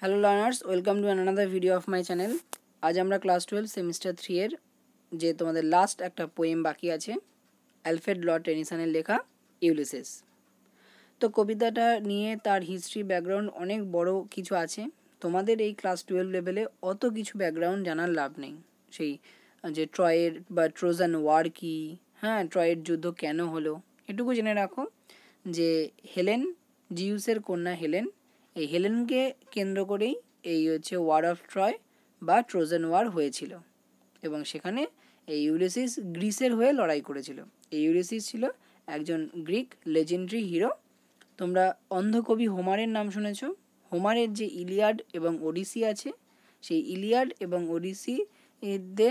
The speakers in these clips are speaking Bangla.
Hello learners, welcome to another video of my channel. আজ আমরা ক্লাস 12 সেমিস্টার 3 এর যে তোমাদের লাস্ট একটা পোয়েম বাকি আছে, অ্যালফ্রেড লর্ড টেনিসনের লেখা ইউলিসিস। তো কবিতাটা নিয়ে তার হিস্ট্রি ব্যাকগ্রাউন্ড অনেক বড় কিছু আছে। তোমাদের এই ক্লাস 12 লেভেলে অত কিছু ব্যাকগ্রাউন্ড জানার লাভ নেই। সেই যে ট্রয়ের বা ট্রোজান ওয়ার কী, ট্রয়ের যুদ্ধ কেন হলো, এটুকু জেনে রাখো যে হেলেন, জিউসের কন্যা হেলেন, এই হেলেনকে কেন্দ্র করেই এই হচ্ছে ওয়ার অফ ট্রয় বা ট্রোজান ওয়ার হয়েছিল, এবং সেখানে এই ইউলিসিস গ্রিসের হয়ে লড়াই করেছিল। এই ইউলিসিস ছিল একজন গ্রিক লেজেন্ডারি হিরো। তোমরা অন্ধকবি হোমারের নাম শুনেছ। হোমারের যে ইলিয়াড এবং ওডিসি আছে, সেই ইলিয়াড এবং ওডিসি এতে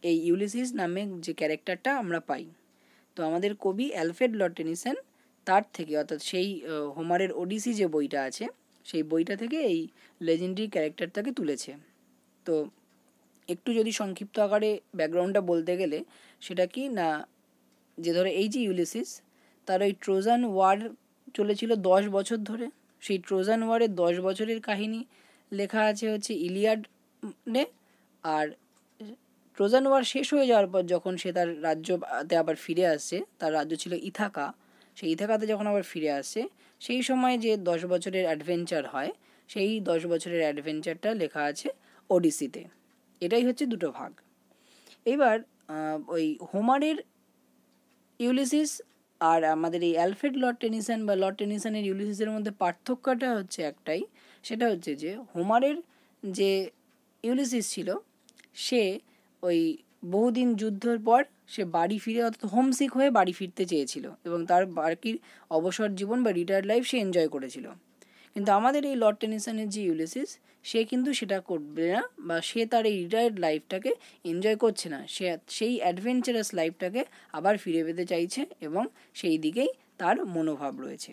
এই ইউলিসিস নামে যে ক্যারেক্টারটা আমরা পাই। তো আমাদের কবি অ্যালফ্রেড লর্ড টেনিসন তার থেকে, অর্থাৎ সেই হোমারের ওডিসি যে বইটা আছে, সেই বইটা থেকে এই লেজেন্ডারি ক্যারেক্টারটাকে তুলেছে। তো একটু যদি সংক্ষিপ্ত আকারে ব্যাকগ্রাউন্ডটা বলতে গেলে সেটা কি না, যে ধরো এই যে ইউলিসিস, তার ওই ট্রোজান ওয়ার চলেছিল 10 বছর ধরে। সেই ট্রোজান ওয়ারের 10 বছরের কাহিনী লেখা আছে হচ্ছে ইলিয়াডে। আর ট্রোজান ওয়ার শেষ হয়ে যাওয়ার পর যখন সে তার রাজ্যতে আবার ফিরে আসছে, তার রাজ্য ছিল ইথাকা, সেই ইথাকাতে যখন আবার ফিরে আসছে, সেই সময় যে 10 বছরের অ্যাডভেঞ্চার হয়, সেই 10 বছরের অ্যাডভেঞ্চারটা লেখা আছে ওডিসিতে। এটাই হচ্ছে দুটো ভাগ। এবার ওই হোমারের ইউলিসিস আর আমাদের এই অ্যালফ্রেড লর্ড টেনিসন বা লর্ড টেনিসনের ইউলিসিসের মধ্যে পার্থক্যটা হচ্ছে একটাই, সেটা হচ্ছে যে হোমারের যে ইউলিসিস ছিল, সে ওই বহুদিন যুদ্ধের পর সে বাড়ি ফিরে, অর্থাৎ হোমসিক হয়ে বাড়ি ফিরতে চেয়েছিল, এবং তার বাকির অবসর জীবন বা রিটায়ার্ড লাইফ সে এনজয় করেছিল। কিন্তু আমাদের এই লর্ড টেনিসনের যে ইউলিসিস, সে কিন্তু সেটা করবে না, বা সে তার এই রিটায়ার্ড লাইফটাকে এনজয় করছে না। সে সেই অ্যাডভেঞ্চারাস লাইফটাকে আবার ফিরে পেতে চাইছে, এবং সেই দিকেই তার মনোভাব রয়েছে।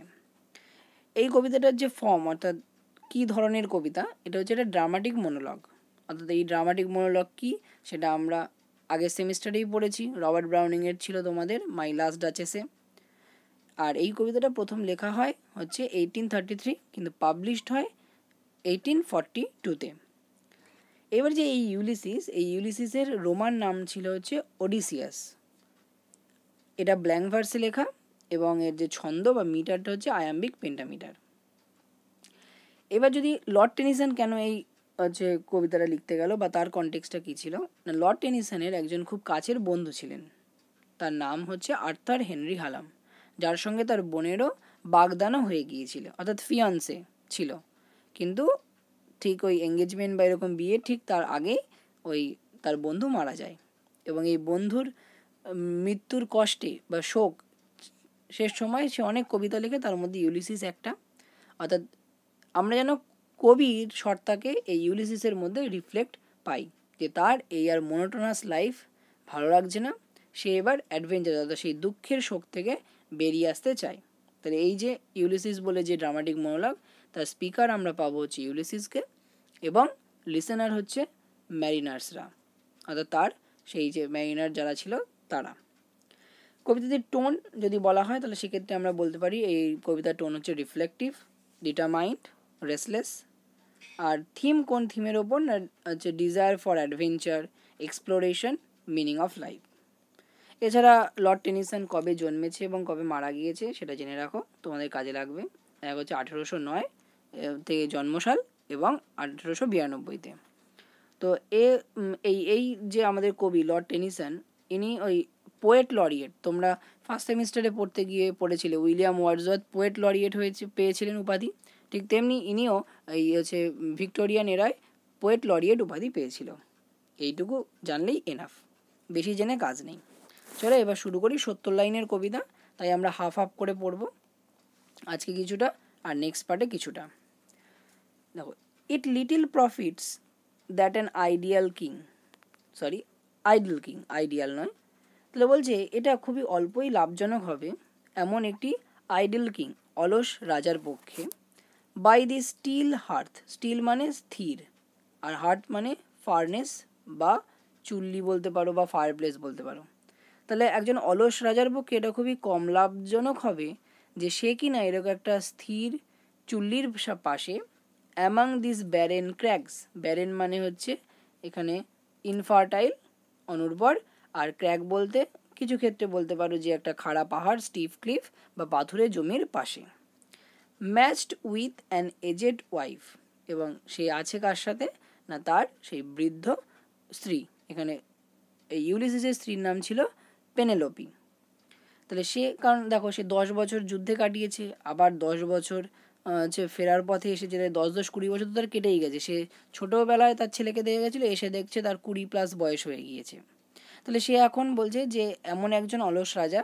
এই কবিতাটার যে ফর্ম, অর্থাৎ কী ধরনের কবিতা, এটা হচ্ছে একটা ড্রামাটিক মনোলগ। অর্থাৎ এই ড্রামাটিক মনোলগ কি, সেটা আমরা আগের সেমিস্টারেই পড়েছি, রবার্ট ব্রাউনিংয়ের ছিল তোমাদের মাই লাস্ট ডাচেসে। আর এই কবিতাটা প্রথম লেখা হয় হচ্ছে 1833, কিন্তু পাবলিশড হয় 1842-তে। এবার যে এই ইউলিসিসের রোমান নাম ছিল হচ্ছে ওডিসিয়াস। এটা ব্ল্যাঙ্ক ভার্সে লেখা, এবং এর যে ছন্দ বা মিটারটা হচ্ছে আয়াম্বিক পেন্টামিটার। এবার যদি লর্ড টেনিসন কেন এই হচ্ছে কবিতাটা লিখতে গেল, বা তার কনটেক্সটটা কী ছিল না, লর্ড টেনিসনের একজন খুব কাছের বন্ধু ছিলেন, তার নাম হচ্ছে আর্থার হেনরি হালাম, যার সঙ্গে তার বোনেরও বাগদানও হয়ে গিয়েছিল, অর্থাৎ ফিয়ান্সে ছিল। কিন্তু ঠিক ওই এঙ্গেজমেন্ট বা এরকম বিয়ে ঠিক তার আগেই ওই তার বন্ধু মারা যায়, এবং এই বন্ধুর মৃত্যুর কষ্টে বা শোক শেষ সময় সে অনেক কবিতা লেখে, তার মধ্যে ইউলিসিস একটা। অর্থাৎ আমরা যেন কবির সত্তাকে এই ইউলিসিসের মধ্যে রিফ্লেক্ট পাই, যে তার এই আর মোনোটোনাস লাইফ ভালো লাগছে না, সে এবার অ্যাডভেঞ্চার, অর্থাৎ সেই দুঃখের শোক থেকে বেরিয়ে আসতে চায়। তাহলে এই যে ইউলিসিস বলে যে ড্রামাটিক মনোলগ, তার স্পিকার আমরা পাবো হচ্ছে ইউলিসিসকে, এবং লিসেনার হচ্ছে ম্যারিনার্সরা, অর্থাৎ তার সেই যে ম্যারিনার যারা ছিল তারা। কবিতাটির টোন যদি বলা হয়, তাহলে সেক্ষেত্রে আমরা বলতে পারি এই কবিতার টোন হচ্ছে রিফ্লেকটিভ, ডিটারমাইন্ড, রেসলেস। আর থিম, কোন থিমের ওপর না, হচ্ছে desire for adventure, exploration, meaning of life. এছাড়া লর্ড টেনিসন কবে জন্মেছে এবং কবে মারা গিয়েছে সেটা জেনে রাখো, তোমাদের কাজে লাগবে। এক হচ্ছে 1809 থেকে জন্মসাল, এবং 1892-তে। তো এই যে আমাদের কবি লর্ড টেনিসন, ইনি ওই পোয়েট লরিয়েট, তোমরা ফার্স্ট সেমিস্টারে পড়তে গিয়ে পড়েছিলে উইলিয়াম ওয়ার্ডসওয়ার্থ পোয়েট লরিয়েট পেয়েছিলেন উপাধি, ঠিক তেমনি ইনিও এই হচ্ছে ভিক্টোরিয়ান এরায় পোয়েট লরিয়েট উপাধি পেয়েছিল। এইটুকু জানলেই এনাফ, বেশি জেনে কাজ নেই। চলো এবার শুরু করি 70 লাইনের কবিতা, তাই আমরা হাফ হাফ করে পড়ব আজকে কিছুটা, আর নেক্সট পার্টে কিছুটা। দেখো, it little profits that an ideal নয়, তাহলে বলছে এটা খুবই অল্পই লাভজনক হবে এমন একটি আইডল কিং, অলস রাজার পক্ষে, by the still hearth, still মানে স্থির, আর হার্থ মানে ফার্নেস বা চুল্লি বলতে পারো, বা ফায়ার প্লেস বলতে পারো। তাহলে একজন অলস রাজার পক্ষে এটা খুবই কম লাভজনক হবে যে সে কি না এরকম একটা স্থির চুল্লির পাশে অ্যামাং দিস ব্যারেন ক্র্যাগস, ব্যারেন মানে হচ্ছে এখানে ইনফার্টাইল, অনুর্বর, আর ক্র্যাগ বলতে কিছু ক্ষেত্রে বলতে পারো যে একটা খাড়া পাহাড়, স্টিফ ক্লিফ বা পাথুরে জমির পাশে। Matched with an aged wife, এবং সে আছে কার সাথে না তার সেই বৃদ্ধ স্ত্রী। এখানে এই ইউলিসিসের স্ত্রীর নাম ছিল পেনেলোপি। তাহলে সে, কারণ দেখো সে 10 বছর যুদ্ধে কাটিয়েছে, আবার 10 বছর হচ্ছে ফেরার পথে এসে যেটা 10-10-20 বছর তো তার কেটেই গেছে। সে ছোটোবেলায় তার ছেলেকে দেখে গেছিলো, এসে দেখছে তার 20+ বয়স হয়ে গিয়েছে। তাহলে সে এখন বলছে যে এমন একজন অলস রাজা,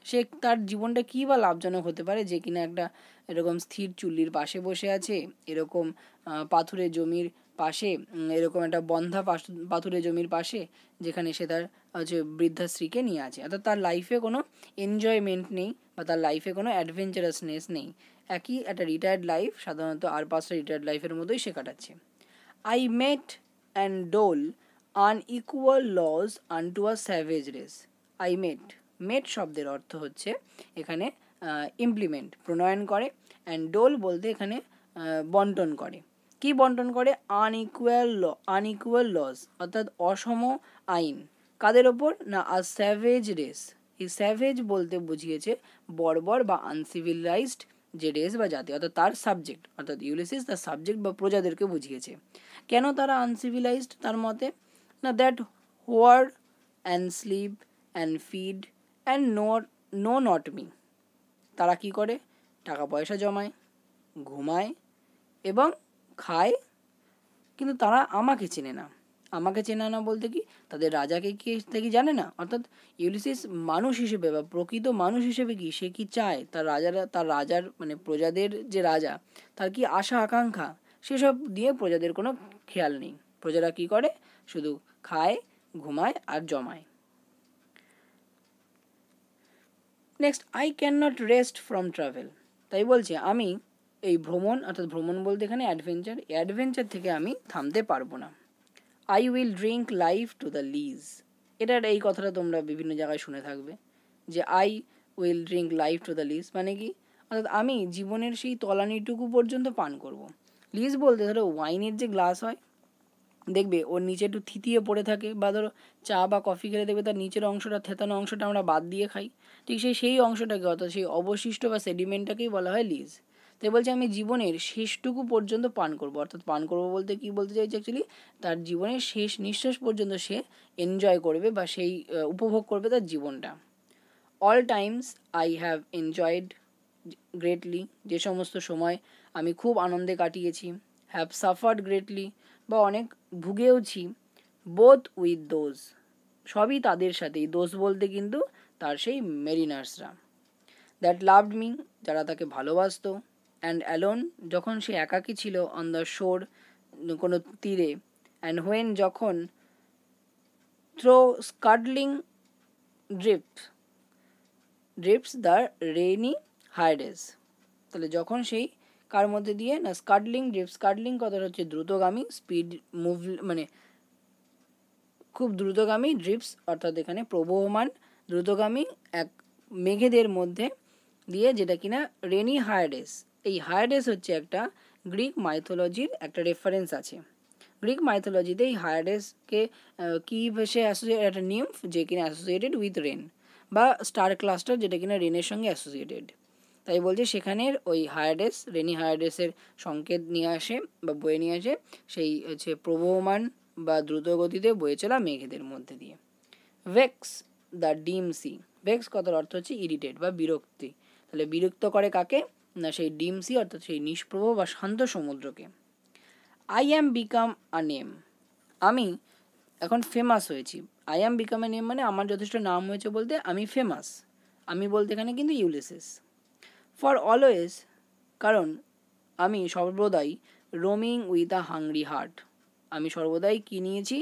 সে তার জীবনটা কী বা লাভজনক হতে পারে যে কিনা একটা এরকম স্থির চুল্লির পাশে বসে আছে, এরকম পাথুরে জমির পাশে, এরকম একটা বন্ধা পাথুরে জমির পাশে, যেখানে সে তার হচ্ছে বৃদ্ধা স্ত্রীকে নিয়ে আছে। অর্থাৎ তার লাইফে কোনো এনজয়মেন্ট নেই বা তার লাইফে কোনো অ্যাডভেঞ্চারাসনেস নেই। একই একটা রিটায়ার্ড লাইফ, সাধারণত আর 5টা রিটায়ার্ড লাইফের মতোই সে কাটাচ্ছে। I mete and dole unequal laws unto a savage race. I mete, mete শব্দের অর্থ হচ্ছে এখানে ইমপ্লিমেন্ট, প্রণয়ন করে, অ্যান্ড ডোল বলতে এখানে বন্টন করে। কি বন্টন করে? আনইকুয়াল লজ, অর্থাৎ অসম আইন। কাদের ওপর না? আ স্যাভেজ রেস। এই স্যাভেজ বলতে বুঝিয়েছে বর্বর বা আনসিভিলাইজড যে রেস বা জাতি, অর্থাৎ তার সাবজেক্ট, অর্থাৎ ইউলিসিস তার সাবজেক্ট বা প্রজাদেরকে বুঝিয়েছে। কেন তারা আনসিভিলাইজড তার মতে? না, that hoard and sleep and feed and know not me. তারা কি করে? টাকা পয়সা জমায়, ঘুমায় এবং খায়, কিন্তু তারা আমাকে চেনে না। আমাকে চেনে না বলতে কি, তাদের রাজাকে কি জানে না। অর্থাৎ ইউলিসিস মানুষ হিসেবে বা প্রকৃত মানুষ হিসেবে কি সে কি চায়, তার রাজার মানে প্রজাদের যে রাজা, তার কি আশা আকাঙ্ক্ষা, সেসব দিয়ে প্রজাদের কোনো খেয়াল নেই। প্রজারা কি করে? শুধু খায়, ঘুমায় আর জমায়। Next, I can not rest from travel. তাই বলছে আমি এই ভ্রমণ, অর্থাৎ ভ্রমণ বলতে এখানে অ্যাডভেঞ্চার থেকে আমি থামতে পারবো না। I will drink life to the lees. এই কথাটা তোমরা বিভিন্ন জায়গায় শুনে থাকবে যে I will drink life to the lees মানে কি, অর্থাৎ আমি জীবনের সেই তলানিটুকু পর্যন্ত পান করব। লিজ বলতে ধরো ওয়াইনের যে গ্লাস হয়, দেখবে ওর নিচে একটু থিতিয়ে পড়ে থাকে, বা ধরো চা বা কফি খেলে দেখবে তার নিচের অংশটা, থেতানো অংশটা আমরা বাদ দিয়ে খাই, ঠিক সেই অংশটাকে, অর্থাৎ সেই অবশিষ্ট বা সেডিমেন্টটাকেই বলা হয় লিজ। তাই বলছে আমি জীবনের শেষটুকু পর্যন্ত পান করব। অর্থাৎ পান করব বলতে কি বলতে চাইছে, অ্যাকচুয়ালি তার জীবনের শেষ নিঃশ্বাস পর্যন্ত সে এনজয় করবে বা সেই উপভোগ করবে তার জীবনটা। All Times I have enjoyed greatly, যে সমস্ত সময় আমি খুব আনন্দে কাটিয়েছি। হ্যাভ সাফার্ড গ্রেটলি, বা অনেক ভুগেওছি। বোথ উইথ দোজ, সবই তাদের সাথেই। দোজ বলতে কিন্তু তার সেই মেরিনার্সরা। দ্যাট লাভড মি, যারা তাকে ভালোবাসতো। অ্যান্ড অ্যালোন, যখন সে একাকী ছিল। অন দ্য শোর, কোনো তীরে। অ্যান্ড হোয়েন, যখন। থ্রো স্কাডলিং ড্রিপস দ্য রেইনি হাইডেস, তাহলে যখন সেই কার মধ্যে দিয়ে না, স্কাডলিং ড্রিপস, স্কাডলিং কথাটা হচ্ছে দ্রুতগামী, স্পিড মুভ মানে খুব দ্রুতগামী, ড্রিপস অর্থাৎ এখানে প্রবহমান দ্রুতগামী এক মেঘেদের মধ্যে দিয়ে, যেটা কিনা রেনি হায়াডেস। এই হায়াডেস হচ্ছে একটা গ্রিক মাইথোলজির একটা রেফারেন্স আছে। গ্রিক মাইথোলজিতে এই হায়াডেসকে কি ভেসে অ্যাসোসিয়েট, একটা নিম্ফ যে কিনা অ্যাসোসিয়েটেড উইথ রেন, বা স্টার ক্লাস্টার যেটা কিনা রেনের সঙ্গে অ্যাসোসিয়েটেড। তাই বলছে সেখানের ওই হায়াডেস, রেনি হায়াডেসের সংকেত নিয়ে আসে বা বয়ে নিয়ে আসে সেই হচ্ছে প্রবহমান বা দ্রুতগতিতে বয়ে চলা মেঘেদের মধ্যে দিয়ে। ভেক্স দ্য ডিম সি, ভেক্স কথার অর্থ হচ্ছে ইরিটেট বা বিরক্তি। তাহলে বিরক্ত করে কাকে না, সেই ডিম সি অর্থাৎ সেই নিষ্প্রভ বা শান্ত সমুদ্রকে। I am become a name, আমি এখন ফেমাস হয়েছি। I am become a name মানে আমার যথেষ্ট নাম হয়েছে বলতে আমি ফেমাস। আমি বলতে এখানে কিন্তু ইউলিসিস। ফর অলওয়েজ, কারণ আমি সর্বদাই। Roaming with a hungry heart, আমি সর্বদাই কি নিয়েছি,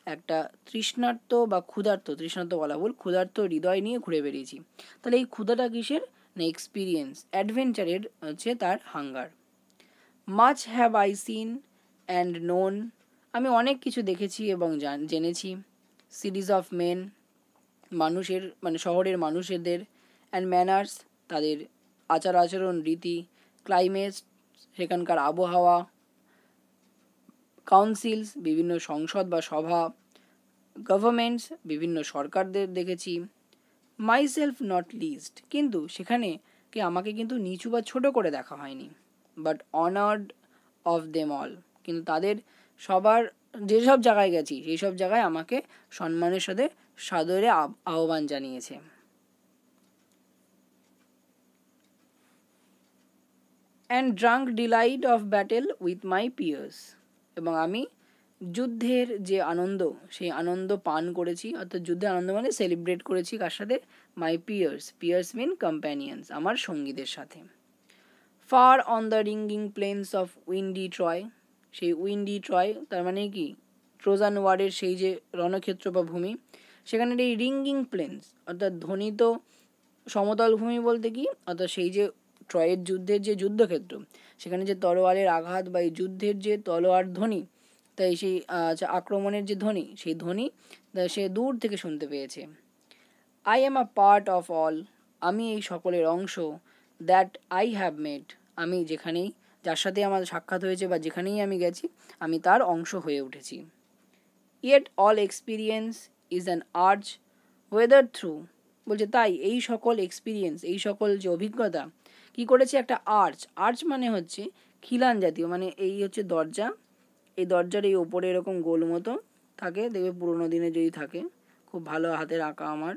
একটা তৃষ্ণার্ত বা ক্ষুধার্ত, তৃষ্ণার্ত বলা ভুল, ক্ষুধার্ত হৃদয় নিয়ে ঘুরে বেরিয়েছি। তাহলে এই ক্ষুধাটা কিসের না, এক্সপিরিয়েন্স, অ্যাডভেঞ্চারের হচ্ছে তার hunger. Much have I seen and known, আমি অনেক কিছু দেখেছি এবং জেনেছি। সিরিজ অফ মেন, মানুষের মানে শহরের মানুষদের। অ্যান্ড ম্যানার্স, তাদের আচার আচরণ রীতি। ক্লাইমেট, সেখানকার আবহাওয়া। কাউন্সিলস, বিভিন্ন সংসদ বা সভা, গভর্নমেন্টস, বিভিন্ন সরকারদের দেখেছি, মাইসেলফ নট লিস্ট, কিন্তু সেখানে আমাকে কিন্তু নিচু বা ছোট করে দেখা হয়নি, but honoured of them all, কিন্তু তাদের সবার যেসব জায়গায় গেছি সেই সব জায়গায় আমাকে সম্মানের সাথে সাদরে আহ্বান জানিয়েছে। And drunk delight of battle with my peers, এবং আমি যুদ্ধের যে আনন্দ সেই আনন্দ পান করেছি, অর্থাৎ যুদ্ধের আনন্দ মানে সেলিব্রেট করেছি কার সাথে? My peers, peers mean companions, আমার সঙ্গীদের সাথে। Far on the ringing plains of windy Troy, সেই উইন্ডি ট্রয় তার মানে কি? ট্রোজান ওয়ারের সেই যে রণক্ষেত্র বা ভূমি, সেখানে এই রিঙ্গিং প্লেন্স অর্থাৎ ধ্বনিত সমতল ভূমি বলতে কি, অর্থাৎ সেই যে ট্রয়ের যুদ্ধের যে যুদ্ধক্ষেত্র, সেখানে যে তলোয়ারের আঘাত বা এই যুদ্ধের যে তলোয়ার ধ্বনি, তাই সেই আক্রমণের যে ধ্বনি, সেই ধ্বনি সে দূর থেকে শুনতে পেয়েছে। I am a part of all, আমি এই সকলের অংশ। দ্যাট আই হ্যাভ মেড, আমি যেখানেই যার সাথে আমার সাক্ষাৎ হয়েছে বা যেখানেই আমি গেছি আমি তার অংশ হয়ে উঠেছি। Yet all experience is an arch weather through, বলছে তাই এই সকল এক্সপিরিয়েন্স, এই সকল যে অভিজ্ঞতা কি করেছে? একটা আর্চ, আর্চ মানে হচ্ছে খিলান জাতীয়, মানে এই হচ্ছে দরজা, এই দরজার এই ওপরে এরকম গোল মতো থাকে, দেখবে পুরোনো দিনে যদি থাকে, খুব ভালো হাতের আঁকা আমার,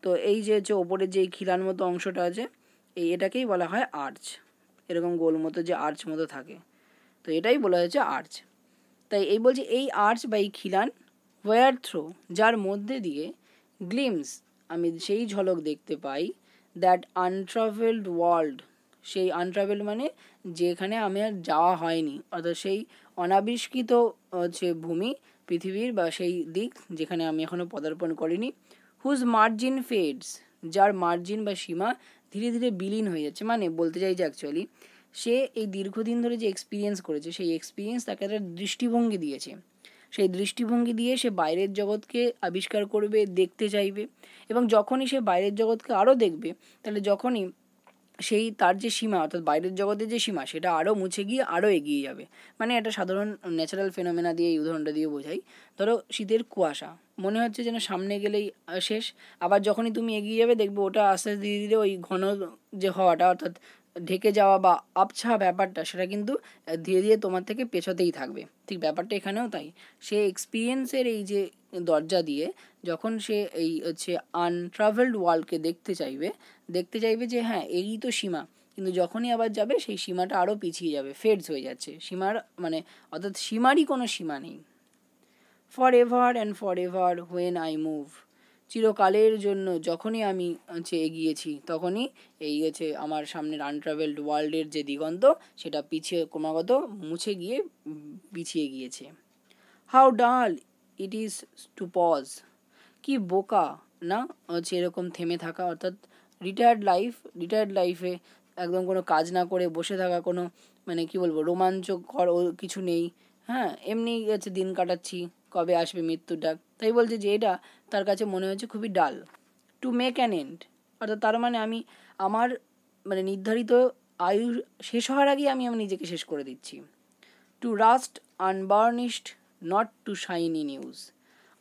তো এই যে হচ্ছে ওপরের যে খিলান মতো অংশটা আছে, এটাকেই বলা হয় আর্চ, এরকম গোল মতো যে আর্চ মতো থাকে, তো এটাই বলা হয়েছে আর্চ। তাই এই বলছে এই আর্চ বা এই খিলান, ওয়ার থ্রো, যার মধ্যে দিয়ে, গ্লিমস, আমি সেই ঝলক দেখতে পাই, দ্যাট আনট্রাভেলড ওয়ার্ল্ড, সেই আনট্রাভেলড মানে যেখানে আমি আর যাওয়া হয়নি, অর্থাৎ সেই অনাবিষ্কৃত হচ্ছে ভূমি, পৃথিবীর বা সেই দিক যেখানে আমি এখনও পদার্পণ করিনি, হুজ মার্জিন ফেডস, যার মার্জিন বা সীমা ধীরে ধীরে বিলীন হয়ে যাচ্ছে, মানে বলতে চাই যে অ্যাকচুয়ালি সে এই দীর্ঘদিন ধরে যে এক্সপিরিয়েন্স করেছে, সেই এক্সপিরিয়েন্স তাকে একটা দৃষ্টিভঙ্গি দিয়েছে, সেই দৃষ্টিভঙ্গি দিয়ে সে বাইরের জগৎকে আবিষ্কার করবে, দেখতে চাইবে, এবং যখনই সে বাইরের জগৎকে আরও দেখবে, তাহলে যখনই সেই তার যে সীমা, অর্থাৎ বাইরের জগতের যে সীমা, সেটা আরও মুছে গিয়ে আরও এগিয়ে যাবে। মানে একটা সাধারণ ন্যাচারাল ফেনোমেনা দিয়ে এই উদাহরণটা দিয়ে বোঝাই। ধরো শীতের কুয়াশা, মনে হচ্ছে যেন সামনে গেলেই শেষ, আবার যখনই তুমি এগিয়ে যাবে দেখবে ওটা আস্তে আস্তে ধীরে ধীরে ওই ঘন যে হওয়াটা, অর্থাৎ ঢেকে যাওয়া বা আবছা ব্যাপারটা, সেটা কিন্তু ধীরে ধীরে তোমার থেকে পেছোতেই থাকবে। ঠিক ব্যাপারটা এখানেও তাই, সে এক্সপিরিয়েন্সের এই যে দরজা দিয়ে যখন সে এই হচ্ছে আনট্রাভেলড ওয়ার্ল্ডকে দেখতে চাইবে যে হ্যাঁ এই তো সীমা, কিন্তু যখনই আবার যাবে সেই সীমাটা আরও পিছিয়ে যাবে, ফেডস হয়ে যাচ্ছে সীমার, মানে অর্থাৎ সীমারই কোনো সীমা নেই। For ever and for ever when I move, চিরকালের জন্য যখনই আমি হচ্ছে এগিয়েছি, তখনই এই হচ্ছে আমার সামনের আনট্রাভেলড ওয়ার্ল্ডের যে দিগন্ত, সেটা পিছিয়ে ক্রমাগত মুছে গিয়ে পিছিয়ে গিয়েছে। হাউ ডাল ইট ইজ টু পজ, কি বোকা না হচ্ছে এরকম থেমে থাকা, অর্থাৎ রিটায়ার্ড লাইফে একদম কোনো কাজ না করে বসে থাকা, কোনো মানে কি বলবো রোমাঞ্চকর কিছু নেই, হ্যাঁ এমনি হচ্ছে দিন কাটাচ্ছি, কবে আসবে মৃত্যুর ডাক, তাই বলছে যে এটা তার কাছে মনে হচ্ছে খুবই ডাল। টু মেক অ্যান এন্ড, অর্থাৎ তার মানে আমি আমার মানে নির্ধারিত আয়ু শেষ হওয়ার আগেই আমি নিজেকে শেষ করে দিচ্ছি। To rust unburnished not to shine in use,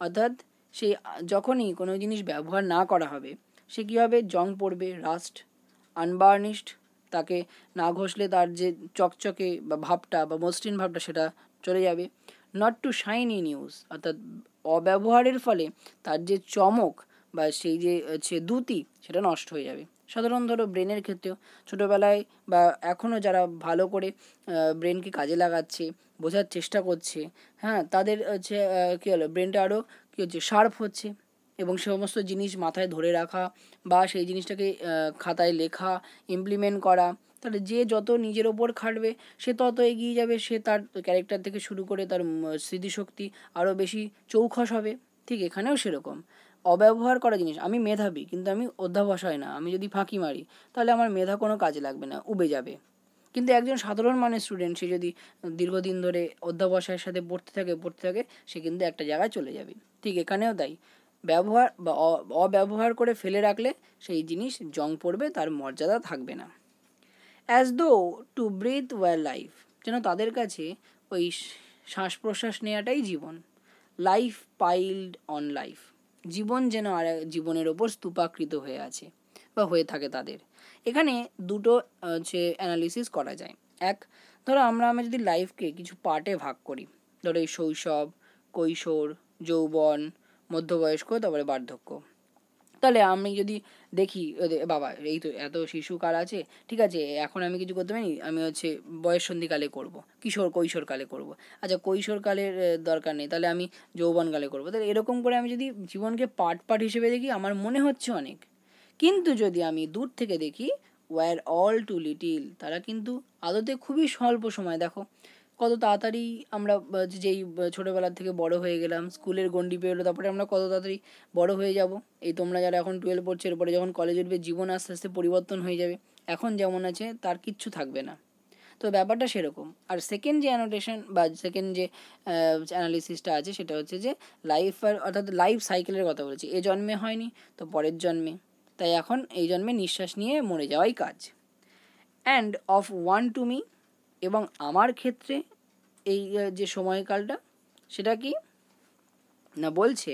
অর্থাৎ সেই যখনই কোনো জিনিস ব্যবহার না করা হবে সে কী হবে? জং পড়বে, রাস্ট, আনবার্নিশড, তাকে না ঘষলে তার যে চকচকে বা ভাবটা বা মসৃণ ভাবটা সেটা চলে যাবে, not to shine in use, অর্থাৎ অব্যবহারের ফলে তার যে চমক বা সেই যে হচ্ছে দ্যুতি সেটা নষ্ট হয়ে যাবে। সাধারণ ধরো ব্রেনের ক্ষেত্রেও ছোটোবেলায় বা এখনও যারা ভালো করে ব্রেনকে কাজে লাগাচ্ছে, বোঝার চেষ্টা করছে, হ্যাঁ তাদের হচ্ছে কী হলো, ব্রেনটা আরও কী হচ্ছে, শার্প হচ্ছে, এবং সমস্ত জিনিস মাথায় ধরে রাখা বা সেই জিনিসটাকে খাতায় লেখা, ইমপ্লিমেন্ট করা, তাহলে যে যত নিজের ওপর খাটবে সে তত এগিয়ে যাবে, সে তার ক্যারেক্টার থেকে শুরু করে তার স্মৃতিশক্তি আরও বেশি চৌখস হবে। ঠিক এখানেও সেরকম অব্যবহার করা জিনিস, আমি মেধাবী কিন্তু আমি অধ্যাবসায় না, আমি যদি ফাঁকি মারি তাহলে আমার মেধা কোনো কাজে লাগবে না, উবে যাবে। কিন্তু একজন সাধারণ মানের স্টুডেন্ট সে যদি দীর্ঘদিন ধরে অধ্যাবসায়ের সাথে পড়তে থাকে সে কিন্তু একটা জায়গায় চলে যাবে। ঠিক এখানেও তাই, ব্যবহার বা অব্যবহার করে ফেলে রাখলে সেই জিনিস জং পড়বে, তার মর্যাদা থাকবে না। As though two breathe war life, যেন তাদের কাছে ওই শ্বাস প্রশ্বাস নেওয়াটাই জীবন। লাইফ পাইলড অন লাইফ, জীবন যেন আর জীবনের ওপর স্তূপাকৃত হয়ে আছে বা হয়ে থাকে তাদের। এখানে দুটো হচ্ছে অ্যানালিসিস করা যায়। এক, ধরো আমরা যদি লাইফকে কিছু পার্টে ভাগ করি, ধরো এই শৈশব, কৈশোর, যৌবন, মধ্যবয়স্ক, তারপরে বার্ধক্য। তাহলে আমি যদি দেখি বাবা এই তো এত শিশুকাল আছে, ঠিক আছে এখন আমি কিছু করতে পারি, আমি হচ্ছে বয়ঃসন্ধিকালে করব, কৈশোরকালে করব, আচ্ছা কৈশোরকালের দরকার নেই, তাহলে আমি যৌবনকালে করব। তাহলে এরকম করে আমি যদি জীবনকে পার্ট পার্ট হিসেবে দেখি, আমার মনে হচ্ছে অনেক। কিন্তু যদি আমি দূর থেকে দেখি, ওয়ার অল টু লিটিল, তারা কিন্তু আদতে খুবই স্বল্প সময়। দেখো কত তাড়াতাড়ি আমরা যেই ছোটোবেলার থেকে বড় হয়ে গেলাম, স্কুলের গণ্ডি পেরোলো, তারপরে আমরা কত তাড়াতাড়ি বড় হয়ে যাব। এই তোমরা যারা এখন 12 পড়ছো, এরপরে যখন কলেজে উঠবে জীবন আস্তে আস্তে পরিবর্তন হয়ে যাবে, এখন যেমন আছে তার কিচ্ছু থাকবে না। তো ব্যাপারটা সেরকম। আর সেকেন্ড যে অ্যানোটেশন বা সেকেন্ড যে অ্যানালিসিসটা আছে, সেটা হচ্ছে যে অর্থাৎ লাইফ সাইকেলের কথা বলেছি। এ জন্মে হয়নি তো পরের জন্মে, তাই এখন এই জন্মে নিঃশ্বাস নিয়ে মরে যাওয়াই কাজ। And of one to me, এবং আমার ক্ষেত্রে এই যে সময়কালটা, সেটা কি না বলছে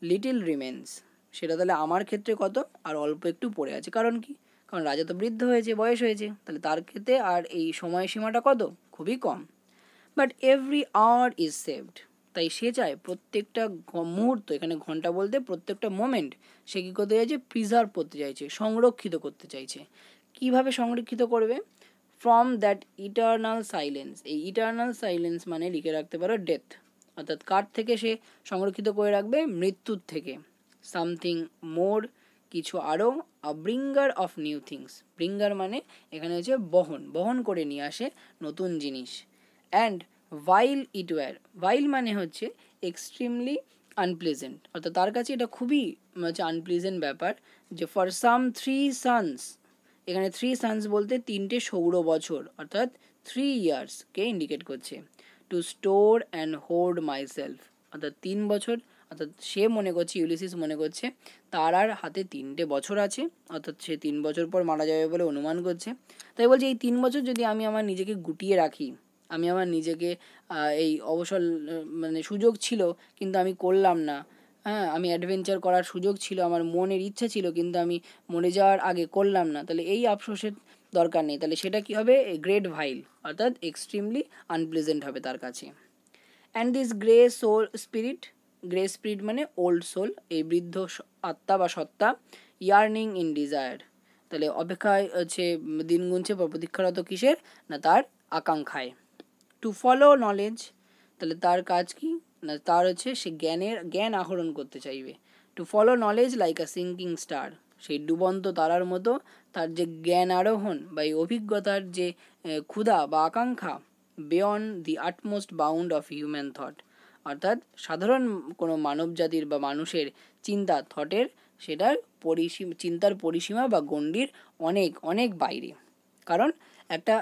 লিটিল রিমেন্স। সেটা তাহলে আমার ক্ষেত্রে কত, আর অল্প একটু পড়ে আছে। কারণ কি, কারণ রাজা তো বৃদ্ধ হয়েছে, বয়স হয়েছে, তাহলে তার ক্ষেত্রে আর এই সময়সীমাটা কত, খুবই কম। But every hour is saved, তাই সে চায় প্রত্যেকটা মুহূর্ত, এখানে ঘন্টা বলতে প্রত্যেকটা মোমেন্ট, সে কী করতে চাইছে, প্রিজার্ভ করতে চাইছে, সংরক্ষিত করতে চাইছে। কিভাবে সংরক্ষিত করবে, ফ্রম দ্যাট ইটার্নাল সাইলেন্স। এই ইটার্নাল সাইলেন্স মানে লিখে রাখতে পারো ডেথ, অর্থাৎ কার থেকে সে সংরক্ষিত করে রাখবে, মৃত্যুর থেকে। সামথিং মোর, কিছু আরও, আ ব্রিঙ্গার অফ নিউ থিংস। ব্রিঙ্গার মানে এখানে হচ্ছে বহন করে নিয়ে আসে নতুন জিনিস। অ্যান্ড ভাইল ইট ওয়্যার, ভাইল মানে হচ্ছে এক্সট্রিমলি আনপ্লেজেন্ট, অর্থাৎ তার কাছে এটা খুবই হচ্ছে আনপ্লেজেন্ট ব্যাপার যে ফর সাম 3 sons, এখানে 3 sons বলতে 3টে সৌর বছর, অর্থাৎ 3 ইয়ার্সকে ইন্ডিকেট করছে। Two store and hold my self, অর্থাৎ 3 বছর, অর্থাৎ সে মনে করছে, ইউলিসিস মনে করছে তার আর হাতে 3টে বছর আছে, অর্থাৎ সে 3 বছর পর মারা যাবে বলে অনুমান করছে। তাই বলছে এই 3 বছর যদি আমি আমার নিজেকে গুটিয়ে রাখি, আমি আমার নিজেকে এই অবসর মানে সুযোগ ছিল কিন্তু আমি করলাম না, হ্যাঁ আমি অ্যাডভেঞ্চার করার সুযোগ ছিল, আমার মনের ইচ্ছা ছিল কিন্তু আমি মরে যাওয়ার আগে করলাম না, তাহলে এই আফসোসের দরকার নেই। তাহলে সেটা কি হবে, গ্রেট ভাইল, অর্থাৎ এক্সট্রিমলি আনপ্লেজেন্ট হবে তার কাছে। অ্যান্ড দিস গ্রে স্পিরিট মানে ওল্ড সোল, এই বৃদ্ধ আত্মা বা সত্তা, ইয়ার্নিং ইন ডিজায়ার, তাহলে অপেক্ষায় হচ্ছে দিন গুনছে বা প্রতীক্ষারত কিসের না, তার আকাঙ্ক্ষায়। টু ফলো নলেজ, তাহলে তার কাজ কি না, তার হচ্ছে সে জ্ঞান আহরণ করতে চাইবে। To follow knowledge like a sinking star, সেই ডুবন্ত তারার মতো তার যে জ্ঞান আরোহণ বা এই অভিজ্ঞতার যে ক্ষুধা বা আকাঙ্ক্ষা, beyond the utmost bound of human thought, অর্থাৎ সাধারণ কোনো মানব জাতির বা মানুষের চিন্তা থটের, সেটার চিন্তার পরিসীমা বা গণ্ডির অনেক অনেক বাইরে। কারণ একটা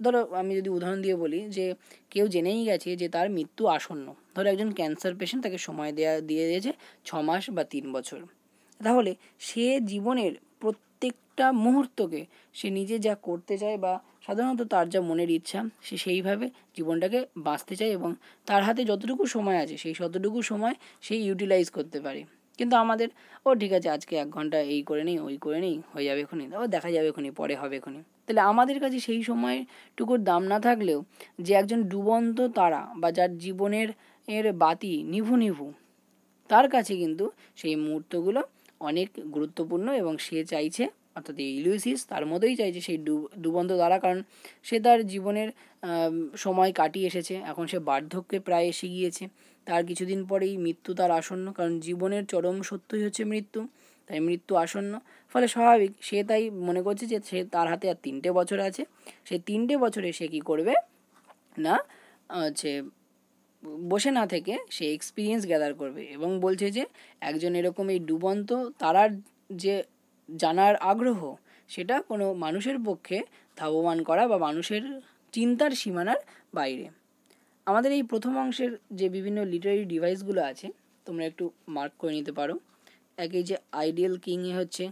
ধরো আমি যদি উদাহরণ দিয়ে বলি যে কেউ জেনেই গেছে যে তার মৃত্যু আসন্ন, ধরো একজন ক্যান্সার পেশেন্ট, তাকে সময় দিয়ে দিয়েছে 6 মাস বা 3 বছর, তাহলে সে জীবনের প্রত্যেকটা মুহূর্তকে সে নিজে যা করতে চায় বা সাধারণত তার যা মনের ইচ্ছা, সে সেইভাবে জীবনটাকে বাঁচতে চায় এবং তার হাতে যতটুকু সময় আছে সেই ততটুকু সময় সে ইউটিলাইজ করতে পারে। কিন্তু আমাদের ঠিক আছে আজকে 1 ঘন্টা এই করে নিই, ওই করে নিই, হয়ে যাবে এখনই, দেখা যাবে এখনই, পরে হবে এখনই। তাহলে আমাদের কাছে সেই সময়টুকুর দাম না থাকলেও যে একজন ডুবন্ত তারা বা যার জীবনের বাতি নিভু, তার কাছে কিন্তু সেই মুহূর্তগুলো অনেক গুরুত্বপূর্ণ এবং সে চাইছে, অর্থাৎ এই ইলিউসিস তার মতোই চাইছে সেই ডুবন্ত তারা, কারণ সে তার জীবনের সময় কাটিয়ে এসেছে, এখন সে বার্ধক্যে প্রায় এসে গিয়েছে, তার কিছুদিন পরেই মৃত্যু তার আসন্ন, কারণ জীবনের চরম সত্যই হচ্ছে মৃত্যু, তাই মৃত্যু আসন্ন। ফলে স্বাভাবিক সে তাই মনে করছে যে সে তার হাতে আর 3টে বছর আছে, সেই 3টে বছরে সে কী করবে না হচ্ছে বসে না থেকে সে এক্সপিরিয়েন্স গ্যাদার করবে, এবং বলছে যে একজন এরকম এই ডুবন্ত তারার যে জানার আগ্রহ, সেটা কোনো মানুষের পক্ষে ধাবমান করা বা মানুষের চিন্তার সীমানার বাইরে। আমাদের এই প্রথম অংশের যে বিভিন্ন লিটারারি ডিভাইসগুলো আছে তোমরা একটু মার্ক করে নিতে পারো। এই যে আইডিয়াল কিংয়ে হচ্ছে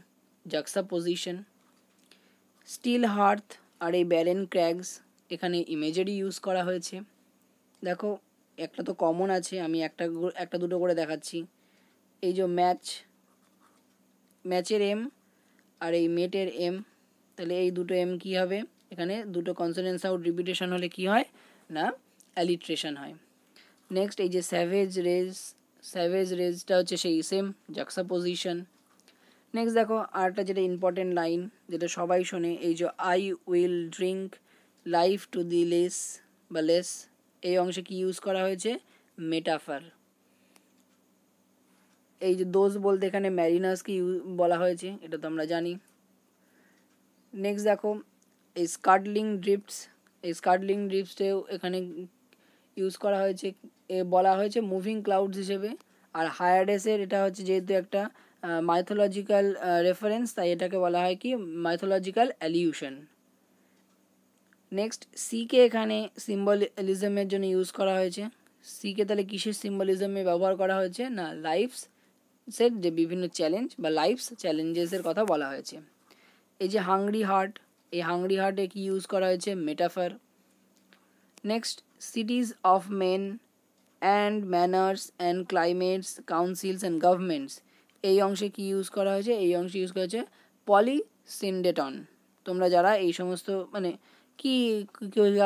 জাক্সাপোজিশন, স্টিল হার্থ আর এই ব্যারেন ক্র্যাগস, এখানে ইমেজারি ইউজ করা হয়েছে। দেখো একটা তো কমন আছে, আমি একটা দুটো করে দেখাচ্ছি। এই যে ম্যাচের এম আর এই মেটের এম, তাহলে এই দুটো এম কী হবে, এখানে দুটো কনসোনেন্ট সাউন্ড রিপিটেশন হলে কি হয় না অ্যালিট্রেশন হয়। নেক্সট এই যে স্যাভেজ রেজটা হচ্ছে সেই সেম জাক্সাপোজিশন। নেক্সট দেখো আরেকটা যেটা ইম্পর্টেন্ট লাইন যেটা সবাই শোনে, এই যে I will drink life to the less বা লেস, এই অংশে কি ইউজ করা হয়েছে, মেটাফার। এই যে দোষ বলতে এখানে ম্যারিনাসকে বলা হয়েছে, এটা তো আমরা জানি। নেক্সট দেখো এই স্কার্টলিং ড্রিফটসেও এখানে ইউজ করা হয়েছে, বলা হয়েছে মুভিং ক্লাউডস হিসেবে। আর হায়ারেসের এটা হচ্ছে যেহেতু একটা মাইথোলজিক্যাল রেফারেন্স, তাই এটাকে বলা হয় কি মাইথোলজিক্যাল অ্যালিউশন। নেক্সট সিকে এখানে সিম্বলিজমের জন্য ইউজ করা হয়েছে। সিকে তাহলে কিসের সিম্বলিজমে ব্যবহার করা হয়েছে না লাইফসের যে বিভিন্ন চ্যালেঞ্জ বা চ্যালেঞ্জেসের কথা বলা হয়েছে। এই যে হাংরি হার্টে কি ইউজ করা হয়েছে, metaphor. Next cities of men and manners and climates councils and governments, এই অংশে কি ইউজ করা হয়েছে, এই অংশে ইউজ করা হয়েছে পলিসিন্ডেটন। তোমরা যারা এই সমস্ত মানে কি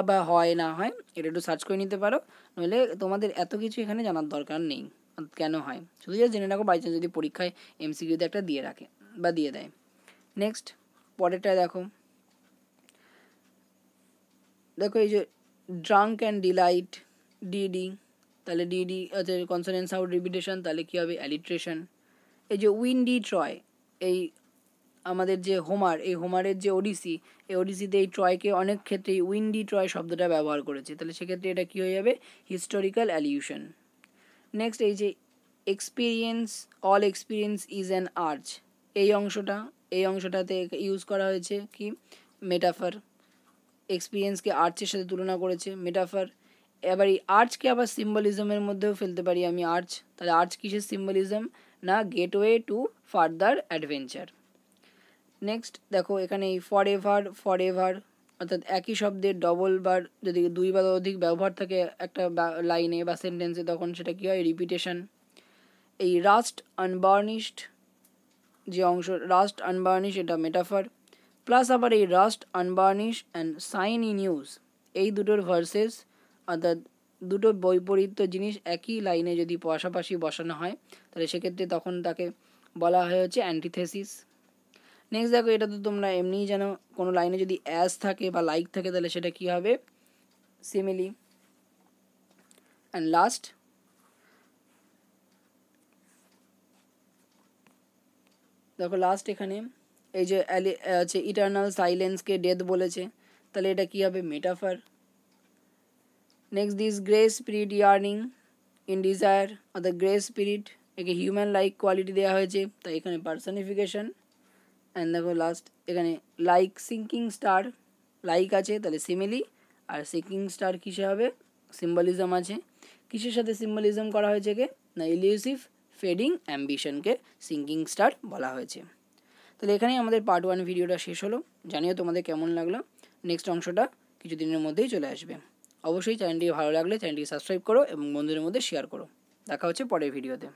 বা হয় না হয় এটা একটু সার্চ করে নিতে পারো, নইলে তোমাদের এত কিছু এখানে জানার দরকার নেই কেন হয়, শুধু যা জেনে রাখো বাই চান্স যদি পরীক্ষায় এমসিকিউতে একটা দিয়ে রাখে বা দিয়ে দেয়। নেক্সট পরেরটা দেখো এই যে ড্রাঙ্ক অ্যান্ড ডিলাইট ডিডি, তাহলে ডিডি আছে কনসোনেন্ট সাউন্ড রিপিটেশন, তাহলে কী হবে অ্যালিট্রেশন। এই যে উইন্ডি ট্রয়, এই আমাদের যে হোমারের যে ওডিসিতে এই ট্রয়কে অনেক ক্ষেত্রেই উইন্ডি ট্রয় শব্দটা ব্যবহার করেছে, তাহলে সেক্ষেত্রে এটা কী হয়ে যাবে হিস্টোরিক্যাল অ্যালিউশন। নেক্সট এই যে all experience is an arch, এই অংশটাতে ইউজ করা হয়েছে কি মেটাফার, এক্সপিরিয়েন্সকে আর্চের সাথে তুলনা করেছে মেটাফার। এবার এই আর্চকে আবার সিম্বলিজমের মধ্যেও ফেলতে পারি আমি তাহলে আর্চ কিসের সিম্বলিজম না gateway to further adventure. Next দেখো এখানে এই ফর এভার অর্থাৎ একই শব্দের ডবল বার যদি দুই বা অধিক ব্যবহার থাকে একটা লাইনে বা সেন্টেন্সে, তখন সেটা কী হয় রিপিটেশন। এই রাস্ট আনবার্নিশ এটা মেটাফার, প্লাস আবার এই rust unburnish and shine in use, এই দুটোর ভার্সেস অর্থাৎ দুটো বৈপরীত্য জিনিস একই লাইনে যদি পাশাপাশি বসানো হয় তাহলে সেক্ষেত্রে তখন তাকে বলা হয় হচ্ছে অ্যান্টিথেসিস। নেক্সট দেখো এটা তো তোমরা এমনিই জানো, কোনো লাইনে যদি অ্যাজ থাকে বা লাইক থাকে তাহলে সেটা কী হবে সিমিলি। অ্যান্ড লাস্ট দেখো এখানে এই যে আছে ইটার্নাল সাইলেন্সকে ডেথ বলেছে, তাহলে এটা কী হবে metaphor. Next this grey spirit yearning in desire অর্থাৎ গ্রে স্পিরিট একে হিউম্যান লাইক কোয়ালিটি দেওয়া হয়েছে, তাই এখানে পার্সনিফিকেশন। অ্যান্ড দেখো লাস্ট এখানে লাইক সিঙ্কিং স্টার, লাইক আছে তাহলে সিমিলি, আর সিঙ্কিং স্টার কিসে হবে সিম্বলিজম আছে। কিসের সাথে সিম্বলিজম করা হয়েছে কে না ইলিউসিভ ফেডিং অ্যাম্বিশনকে সিঙ্কিং স্টার বলা হয়েছে। তাহলে এখানেই আমাদের পার্ট 1 ভিডিওটা শেষ হলো, জানিও তোমাদের কেমন লাগলো। নেক্সট অংশটা কিছুদিনের মধ্যেই চলে আসবে। অবশ্যই চ্যানেলটি ভালো লাগলে চ্যানেলটি সাবস্ক্রাইব করো এবং বন্ধুদের মধ্যে শেয়ার করো। দেখা হচ্ছে পরের ভিডিওতে।